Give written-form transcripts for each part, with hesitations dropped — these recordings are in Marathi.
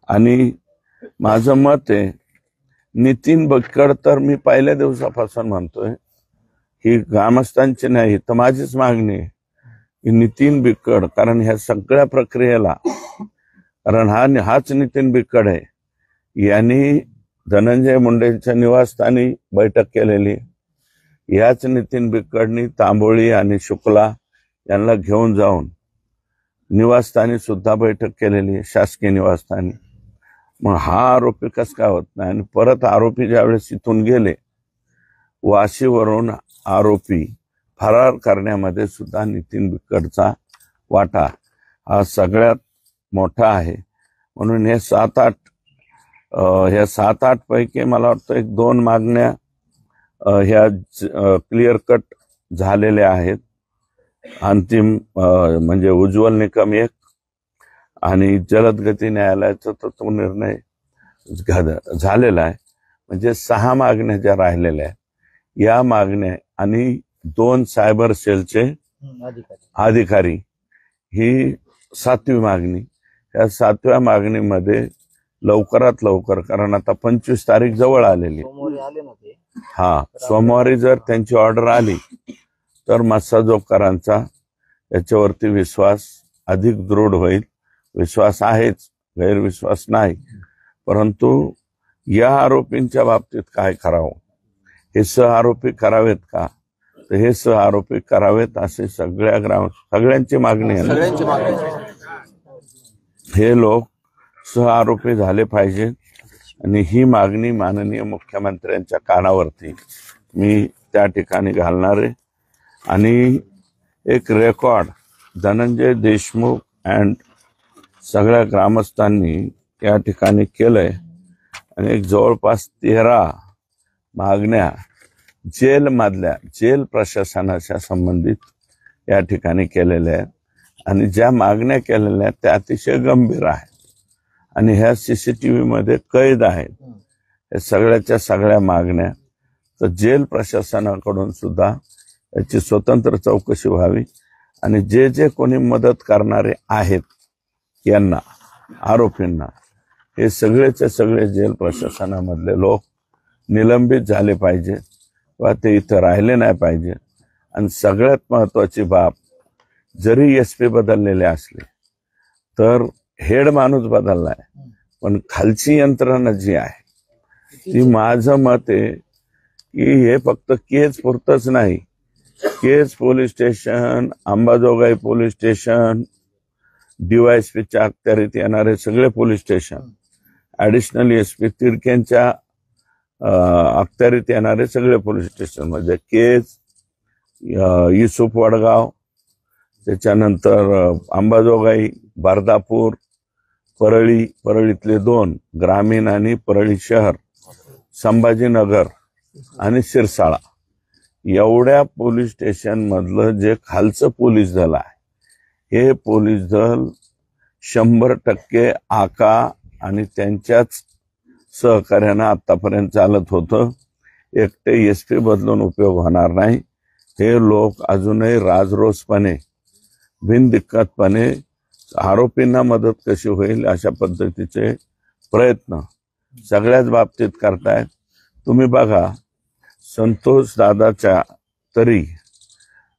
आणि माझं मत आहे, नितीन बक्कड तर मी पहिल्या दिवसापासून म्हणतोय, ही ग्रामस्थांची नाही तर माझीच मागणी आहे की नितीन बिक्कड, कारण ह्या सगळ्या प्रक्रियेला, कारण हाच नितीन बिक्कड आहे, यांनी धनंजय मुंडेंच्या निवासस्थानी बैठक केलेली, याच नितीन बिक्कडनी तांबोळी आणि शुक्ला यांना घेऊन जाऊन निवासस्थानी सुद्धा बैठक केलेली, शासकीय निवासस्थानी. मग हा आरोपी कस काय होत नाही? आणि परत आरोपी ज्यावेळेस इथून गेले, वाशीवरून आरोपी फरार करण्यामध्ये सुद्धा नितीन बिक्कडचा वाटा हा सगळ्यात मोठा आहे. म्हणून हे 7-8 पैकी मला वाटतं 1-2 मागण्या ह्या क्लिअर कट झालेल्या आहेत. अंतिम म्हणजे उज्ज्वल निकम एक आणि जलद गती न्यायालयाचा तो निर्णय झालेला आहे. म्हणजे 6 मागण्या ज्या राहिलेल्या आहेत, या मागण्या आणि 2 सायबर सेलचे अधिकारी, ही 7वी मागणी. या 7व्या मागणीमध्ये लवकरात लवकर, कारण आता 25 तारीख जवळ आलेली, सोमवारी जर त्यांची ऑर्डर आली तर मस्साजोगकरांचा याच्यावरती विश्वास अधिक दृढ होईल. विश्वास आहेच, गैरविश्वास नाही, परंतु या आरोपींच्या बाबतीत काय करावं, हे सह-आरोपी करावेत का, तर हे सह-आरोपी करावेत असे सगळ्यांची मागणी आहे. हे लोक सह-आरोपी झाले पाहिजेत आणि ही मागणी माननीय मुख्यमंत्र्यांच्या कानावरती मी त्या ठिकाणी घालणार आहे. आणि एक रेकॉर्ड धनंजय देशमुख अँड सगळ्या ग्रामस्थांनी या ठिकाणी केलंय आणि एक जवळपास 13 मागण्या जेल प्रशासनाच्या संबंधित या ठिकाणी केलेल्या आहेत. आणि ज्या मागण्या केलेल्या आहेत त्या अतिशय गंभीर आहेत आणि ह्या CCTV मध्ये कैद आहेत. या सगळ्या मागण्या तर जेल प्रशासनाकडून सुद्धा याची स्वतंत्र चौकशी व्हावी आणि जे कोणी मदत करणारे आहेत यांना, आरोपींना, हे सगळेचे सगळे जेल प्रशासनामधले लोक निलंबित झाले पाहिजे किंवा ते इथं राहिले नाही पाहिजे. आणि सगळ्यात महत्वाची बाब, जरी SP बदललेले असले तर हेड माणूस बदललाय, पण खालची यंत्रणा जी आहे ती, माझं मत आहे की हे फक्त केज पुरतच नाही, Kaij police station, Ambajogai police station, DYSPच्या अखत्यारीत येणारे सगळे पोलीस स्टेशन, ऍडिशनल SP तिडक्यांच्या अखत्यारीत येणारे सगळे पोलीस स्टेशन, म्हणजे केज, युसुफ वडगाव, त्याच्यानंतर अंबाजोगाई, बर्दापूर, परळीतले 2 ग्रामीण आणि परळी शहर, संभाजीनगर आणि शिरसाळा, एवढ्या पोलीस स्टेशन मधलं जे खालचं पोलीस दल आहे, हे पोलीस दल 100% आका आणि त्यांच्याच सहकार्यानं आतापर्यंत चालत होतं. एकटे SP बदलून उपयोग होणार नाही. हे लोक अजूनही राजरोसपणे, बिनदिक्कतपणे आरोपींना मदत कशी होईल अशा पद्धतीचे प्रयत्न सगळ्याच बाबतीत करतायत. तुम्ही बघा, संतोष दादाच्या तरी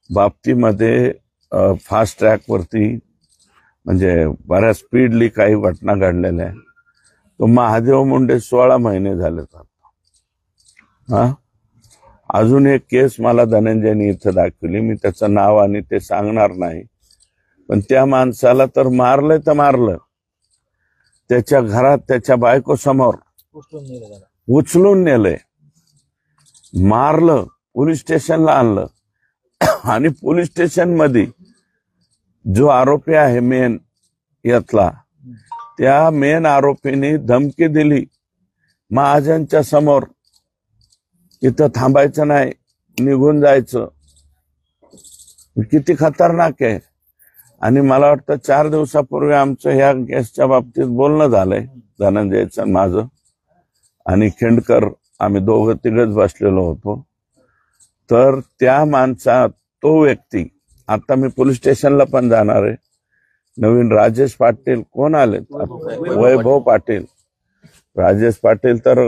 बाबतीमध्ये फास्ट ट्रॅक वरती म्हणजे बऱ्याच स्पीडली काही घटना घडलेल्या आहेत. तो महादेव मुंडे 16 महिने झाले. अजून एक केस मला धनंजयनी इथं दाखवली, मी त्याचं नाव आणि ते सांगणार नाही, पण त्या माणसाला तर मारलं, त्याच्या घरात त्याच्या बायको समोर उचलून नेलंय, मारलं, पोलीस स्टेशनला आणलं आणि पोलीस स्टेशन मध्ये जो आरोपी आहे मेन यातला, त्या मेन आरोपीने धमकी दिली, महाजनच्या समोर, इथं थांबायचं नाही, निघून जायचं. किती खतरनाक आहे. आणि मला वाटतं 4 दिवसापूर्वी आमचं ह्या केसच्या बाबतीत बोलणं झालंय, धनंजयचं माझं आणि खेंडकर, आम्ही 2-3 बसलेलो होतो. तर त्या माणसा, तो व्यक्ती, आता मी पोलीस स्टेशनला पण जाणार आहे, नवीन राजेश पाटील कोण आले? वैभव पाटील. राजेश पाटील तर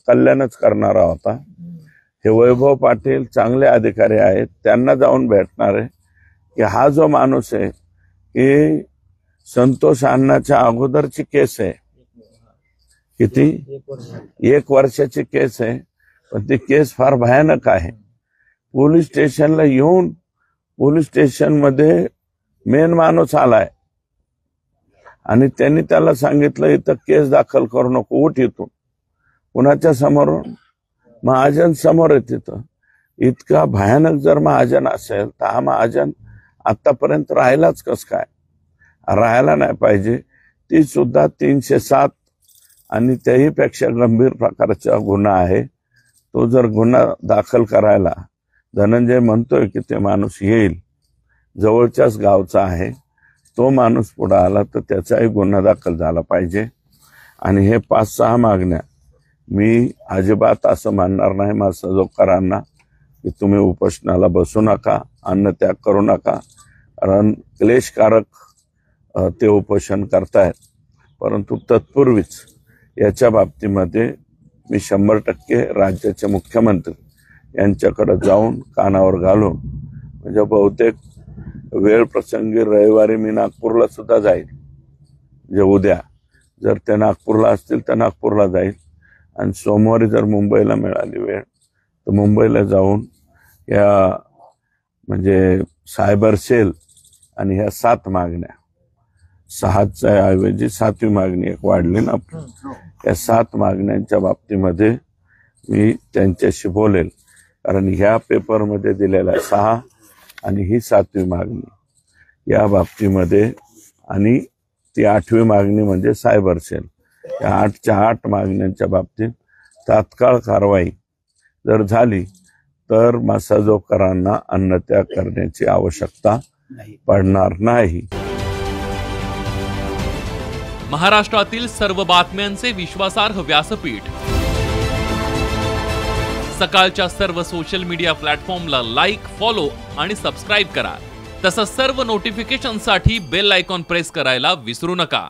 कल्याणच करणारा होता. हे वैभव पाटील चांगले अधिकारी आहेत, त्यांना जाऊन भेटणार आहे की हा जो माणूस आहे की संतोष अण्णाच्या अगोदरची केस आहे, किती 1 वर्षाची केस आहे, पण ती केस फार भयानक आहे. पोलीस स्टेशनला येऊन पोलीस स्टेशन मध्ये मेन माणूस आलाय आणि त्यांनी त्याला सांगितलं इथं केस दाखल करू नको, उठ इथून. कुणाच्या समोरून? महाजन समोर आहे. तिथं इतका भयानक जर महाजन असेल तर हा महाजन आतापर्यंत राहिलाच कस काय? राहायला नाही पाहिजे. ती सुद्धा 307 आणि त्याही पेक्षा गंभीर प्रकारचा गुन्हा आहे. तो जर गुन्हा दाखल करायला धनंजय म्हणतोय की ते माणूस येईल, जवळच्याच गावचा आहे, तो माणूस पुढे आला तर त्याचाही गुन्हा दाखल झाला पाहिजे. आणि हे 5-6 मागण्या मी अजिबात असं मानणार नाही मासजोगकरांना की तुम्ही उपोषणाला बसू नका, अन्नत्याग करू नका, कारण क्लेशकारक ते उपोषण करतायत. परंतु तत्पूर्वीच याच्या बाबतीमध्ये मी 100% राज्याचे मुख्यमंत्री यांच्याकडे जाऊन कानावर घालून, म्हणजे बहुतेक वेळ प्रसंगी रविवारी मी नागपूरला सुद्धा जाईल, म्हणजे उद्या जर ते नागपूरला असतील तर नागपूरला जाईल आणि सोमवारी जर मुंबईला मिळाली वेळ तर मुंबईला जाऊन या म्हणजे सायबर सेल आणि ह्या 7 मागण्या, 6च्या ऐवजी 7वी मागणी एक वाढली ना, या 7 मागण्यांच्या बाबतीमध्ये मी त्यांच्याशी बोलेल. कारण ह्या पेपरमध्ये दिलेला 6 आणि ही 7वी मागणी या बाबतीमध्ये, आणि ती 8वी मागणी म्हणजे सायबर सेल, या 8च्या 8 मागण्यांच्या बाबतीत तात्काळ कारवाई जर झाली तर मासजोगकरांना अन्नत्याग करण्याची आवश्यकता पडणार नाही. महाराष्ट्रातील सर्व बातम्यांचे विश्वासार्ह व्यासपीठ, सकाळच्या सर्व सोशल मीडिया प्लॅटफॉर्मला लाईक, फॉलो आणि सबस्क्राईब करा. तसंच सर्व नोटिफिकेशनसाठी बेल आयकॉन प्रेस करायला विसरू नका.